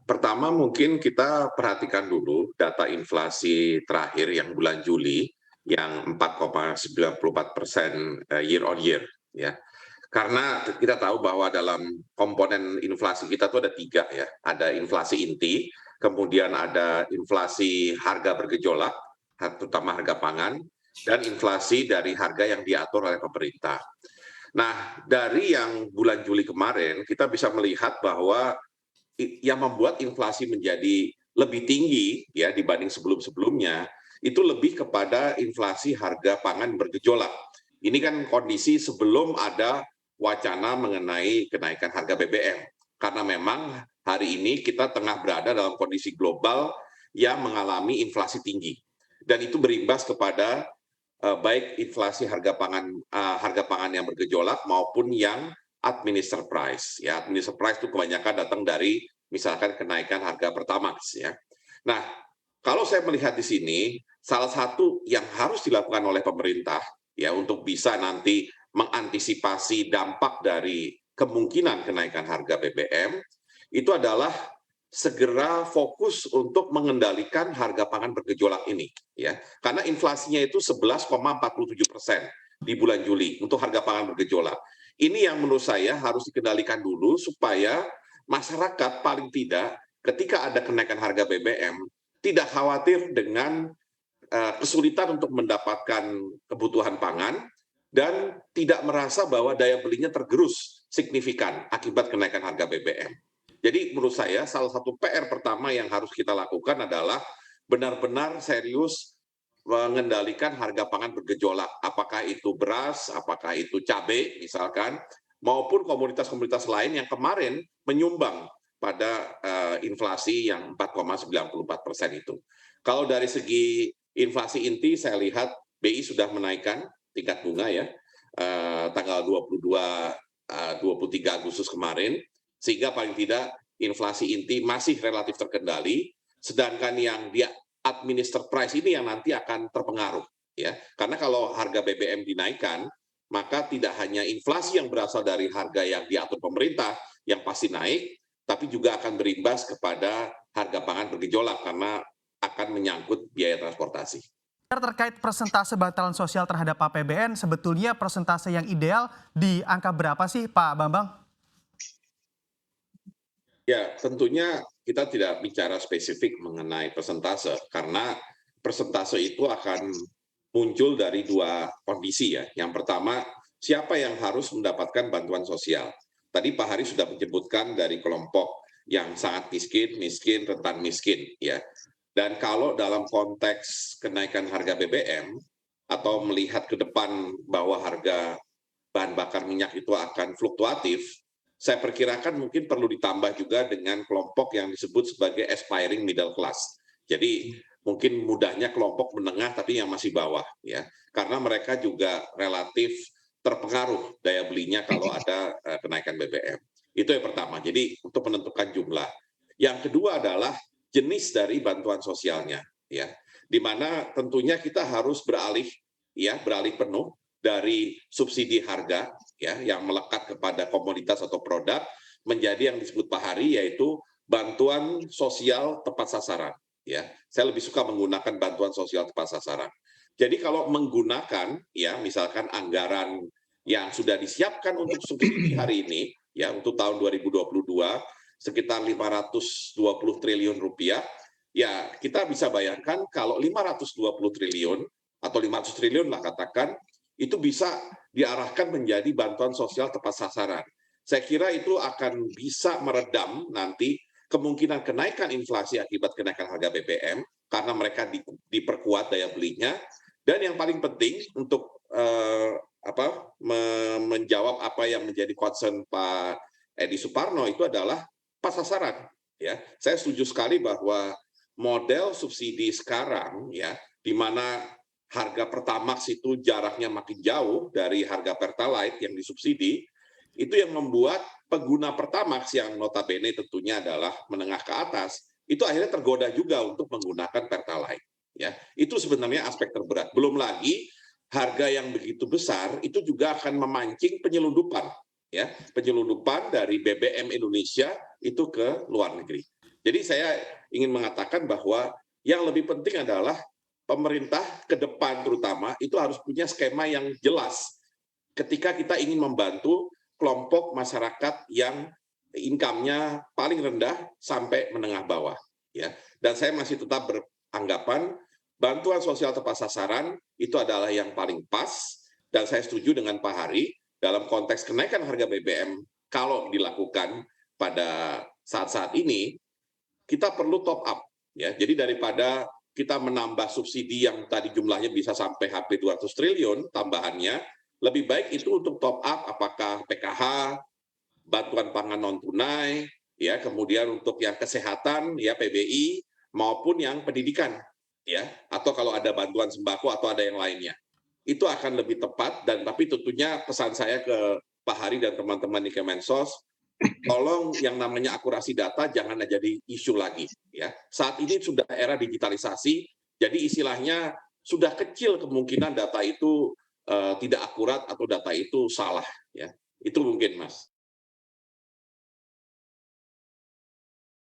Pertama mungkin kita perhatikan dulu data inflasi terakhir yang bulan Juli yang 4,94% year on year ya. Karena kita tahu bahwa dalam komponen inflasi kita tuh ada tiga ya, ada inflasi inti, kemudian ada inflasi harga bergejolak, terutama harga pangan, dan inflasi dari harga yang diatur oleh pemerintah. Nah, dari yang bulan Juli kemarin, kita bisa melihat bahwa yang membuat inflasi menjadi lebih tinggi ya dibanding sebelum-sebelumnya itu lebih kepada inflasi harga pangan bergejolak. Ini kan kondisi sebelum ada wacana mengenai kenaikan harga BBM. Karena memang hari ini kita tengah berada dalam kondisi global yang mengalami inflasi tinggi. Dan itu berimbas kepada baik inflasi harga pangan yang bergejolak maupun yang administer price ya. Administer price itu kebanyakan datang dari misalkan kenaikan harga Pertamax ya. Nah, kalau saya melihat di sini salah satu yang harus dilakukan oleh pemerintah ya untuk bisa nanti mengantisipasi dampak dari kemungkinan kenaikan harga BBM itu adalah segera fokus untuk mengendalikan harga pangan bergejolak ini ya karena inflasinya itu 11,47% di bulan Juli untuk harga pangan bergejolak. Ini yang menurut saya harus dikendalikan dulu supaya masyarakat paling tidak ketika ada kenaikan harga BBM tidak khawatir dengan kesulitan untuk mendapatkan kebutuhan pangan dan tidak merasa bahwa daya belinya tergerus signifikan akibat kenaikan harga BBM. Jadi menurut saya salah satu PR pertama yang harus kita lakukan adalah benar-benar serius mengendalikan harga pangan bergejolak. Apakah itu beras, apakah itu cabai misalkan, maupun komoditas-komoditas lain yang kemarin menyumbang pada inflasi yang 4,94% itu. Kalau dari segi inflasi inti saya lihat BI sudah menaikkan tingkat bunga ya tanggal 23 Agustus kemarin sehingga paling tidak inflasi inti masih relatif terkendali, sedangkan yang dia administer price ini yang nanti akan terpengaruh ya. Karena kalau harga BBM dinaikkan, maka tidak hanya inflasi yang berasal dari harga yang diatur pemerintah yang pasti naik, tapi juga akan berimbas kepada harga pangan bergejolak karena akan menyangkut biaya transportasi. Terkait persentase bantalan sosial terhadap APBN, sebetulnya persentase yang ideal di angka berapa sih Pak Bambang? Ya, tentunya kita tidak bicara spesifik mengenai persentase, karena persentase itu akan muncul dari dua kondisi ya. Yang pertama, siapa yang harus mendapatkan bantuan sosial. Tadi Pak Hari sudah menyebutkan dari kelompok yang sangat miskin, miskin, rentan miskin ya. Dan kalau dalam konteks kenaikan harga BBM atau melihat ke depan bahwa harga bahan bakar minyak itu akan fluktuatif, saya perkirakan mungkin perlu ditambah juga dengan kelompok yang disebut sebagai aspiring middle class. Jadi mungkin mudahnya kelompok menengah tapi yang masih bawah ya, karena mereka juga relatif terpengaruh daya belinya kalau ada kenaikan BBM. Itu yang pertama. Jadi untuk menentukan jumlah. Yang kedua adalah jenis dari bantuan sosialnya ya. Di mana tentunya kita harus beralih penuh dari subsidi harga ya yang melekat kepada komoditas atau produk menjadi yang disebut Pak Hari yaitu bantuan sosial tepat sasaran ya. Saya lebih suka menggunakan bantuan sosial tepat sasaran. Jadi kalau menggunakan ya misalkan anggaran yang sudah disiapkan untuk subsidi hari ini ya untuk tahun 2022 sekitar 520 triliun rupiah ya kita bisa bayangkan kalau 520 triliun atau 500 triliun lah katakan itu bisa diarahkan menjadi bantuan sosial tepat sasaran. Saya kira itu akan bisa meredam nanti kemungkinan kenaikan inflasi akibat kenaikan harga BBM karena mereka diperkuat daya belinya. Dan yang paling penting untuk menjawab apa yang menjadi concern Pak Edi Suparno itu adalah pas sasaran. Ya, saya setuju sekali bahwa model subsidi sekarang ya, di mana harga Pertamax itu jaraknya makin jauh dari harga Pertalite yang disubsidi, itu yang membuat pengguna Pertamax yang notabene tentunya adalah menengah ke atas, itu akhirnya tergoda juga untuk menggunakan Pertalite. Ya, itu sebenarnya aspek terberat. Belum lagi harga yang begitu besar itu juga akan memancing penyelundupan, ya, penyelundupan dari BBM Indonesia itu ke luar negeri. Jadi saya ingin mengatakan bahwa yang lebih penting adalah pemerintah ke depan terutama itu harus punya skema yang jelas ketika kita ingin membantu kelompok masyarakat yang income-nya paling rendah sampai menengah bawah, ya. Dan saya masih tetap beranggapan bantuan sosial tepat sasaran itu adalah yang paling pas, dan saya setuju dengan Pak Hari dalam konteks kenaikan harga BBM kalau dilakukan pada saat-saat ini, kita perlu top up, ya. Jadi daripada kita menambah subsidi yang tadi jumlahnya bisa sampai hampir 200 triliun tambahannya, lebih baik itu untuk top up apakah PKH, bantuan pangan non tunai, ya, kemudian untuk yang kesehatan, ya, PBI, maupun yang pendidikan, ya, atau kalau ada bantuan sembako atau ada yang lainnya. Itu akan lebih tepat, dan tapi tentunya pesan saya ke Pak Hari dan teman-teman di Kemensos, tolong yang namanya akurasi data jangan jadi isu lagi, ya. Saat ini sudah era digitalisasi, jadi istilahnya sudah kecil kemungkinan data itu tidak akurat atau data itu salah, ya. Itu mungkin, Mas.